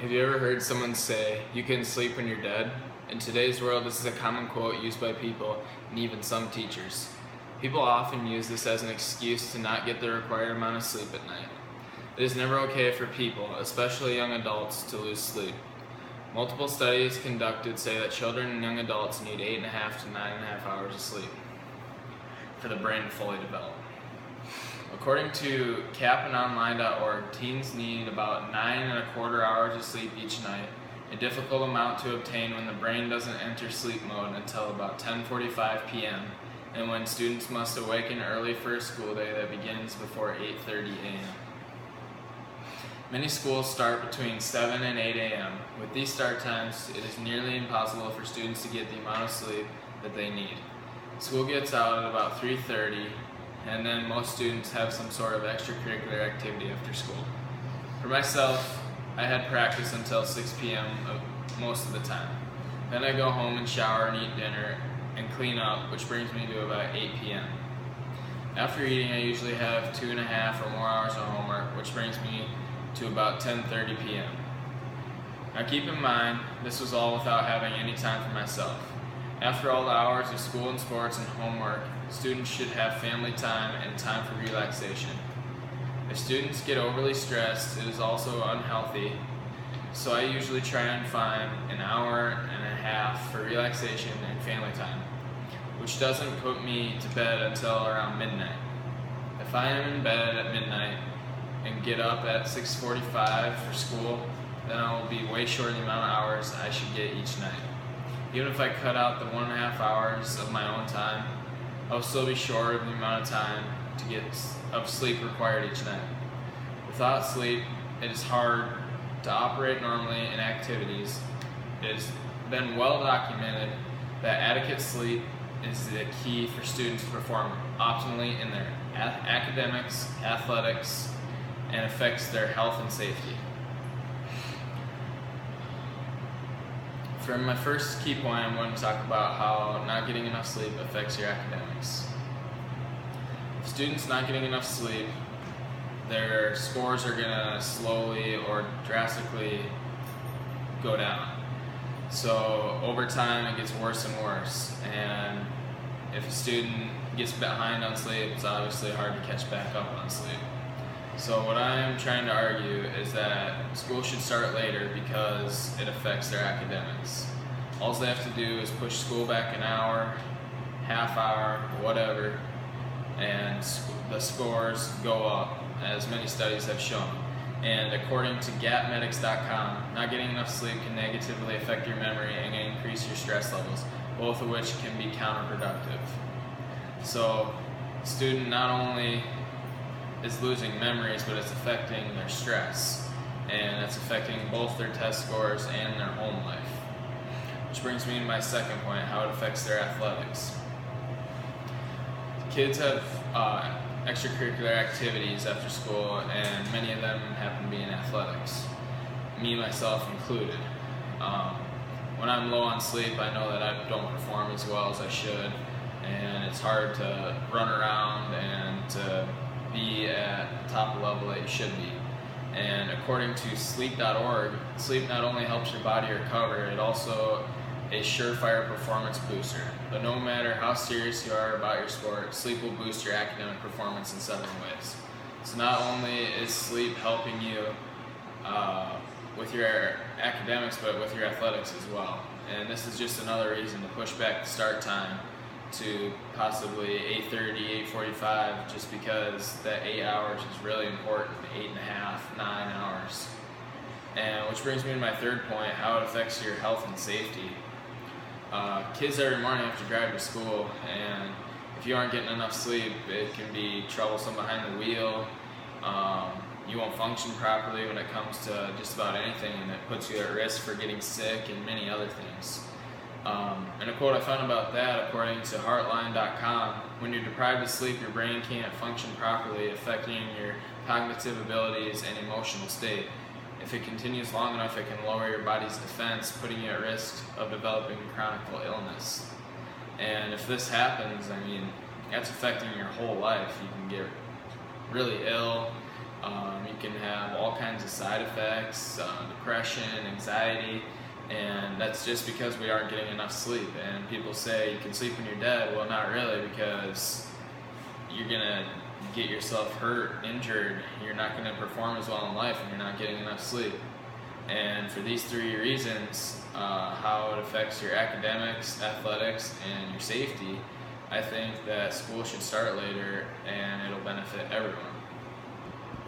Have you ever heard someone say, "You can sleep when you're dead"? In today's world, this is a common quote used by people and even some teachers. People often use this as an excuse to not get the required amount of sleep at night. It is never okay for people, especially young adults, to lose sleep. Multiple studies conducted say that children and young adults need 8.5 to 9.5 hours of sleep for the brain to fully develop. According to capandonline.org, teens need about 9.25 hours of sleep each night, a difficult amount to obtain when the brain doesn't enter sleep mode until about 10:45 p.m., and when students must awaken early for a school day that begins before 8:30 a.m. Many schools start between 7 and 8 a.m. With these start times, it is nearly impossible for students to get the amount of sleep that they need. School gets out at about 3:30, and then most students have some sort of extracurricular activity after school. For myself, I had practice until 6 p.m. most of the time. Then I go home and shower and eat dinner and clean up, which brings me to about 8 p.m. After eating, I usually have 2.5 or more hours of homework, which brings me to about 10:30 p.m. Now keep in mind, this was all without having any time for myself. After all the hours of school and sports and homework, students should have family time and time for relaxation. If students get overly stressed, it is also unhealthy, so I usually try and find an hour and a half for relaxation and family time, which doesn't put me to bed until around midnight. If I am in bed at midnight and get up at 6:45 for school, then I will be way short of the amount of hours I should get each night. Even if I cut out the 1.5 hours of my own time, I will still be short of the amount of time to get of sleep required each night. Without sleep, it is hard to operate normally in activities. It has been well documented that adequate sleep is the key for students to perform optimally in their academics, athletics, and affects their health and safety. For my first key point, I'm going to talk about how not getting enough sleep affects your academics. If students not getting enough sleep, their scores are going to slowly or drastically go down. So over time, it gets worse and worse. And if a student gets behind on sleep, it's obviously hard to catch back up on sleep. So what I'm trying to argue is that school should start later because it affects their academics. All they have to do is push school back an hour, half hour, whatever, and the scores go up, as many studies have shown. And according to gapmedics.com, not getting enough sleep can negatively affect your memory and increase your stress levels, both of which can be counterproductive. So the student not only is losing memories, but it's affecting their stress, and it's affecting both their test scores and their home life. Which brings me to my second point, how it affects their athletics. Kids have extracurricular activities after school, and many of them happen to be in athletics, me myself included. When I'm low on sleep, I know that I don't perform as well as I should, and it's hard to run around and to be at the top level that you should be. And according to sleep.org, sleep not only helps your body recover, it also a surefire performance booster. But no matter how serious you are about your sport, sleep will boost your academic performance in several ways. So not only is sleep helping you with your academics, but with your athletics as well. And this is just another reason to push back the start time to possibly 8:30, 8:45, just because that 8 hours is really important, 8.5, 9 hours. And which brings me to my third point, how it affects your health and safety. Kids every morning have to drive to school, and if you aren't getting enough sleep, it can be troublesome behind the wheel. You won't function properly when it comes to just about anything, and it puts you at risk for getting sick and many other things. And a quote I found about that, according to heartline.com, when you're deprived of sleep, your brain can't function properly, affecting your cognitive abilities and emotional state. If it continues long enough, it can lower your body's defense, putting you at risk of developing chronic illness. And if this happens, I mean, that's affecting your whole life. You can get really ill, You can have all kinds of side effects, depression, anxiety, and that's just because we aren't getting enough sleep. And people say you can sleep when you're dead. Well, not really, because you're gonna get yourself hurt, injured. You're not gonna perform as well in life if you're not getting enough sleep. And for these three reasons, how it affects your academics, athletics, and your safety, I think that school should start later and it'll benefit everyone.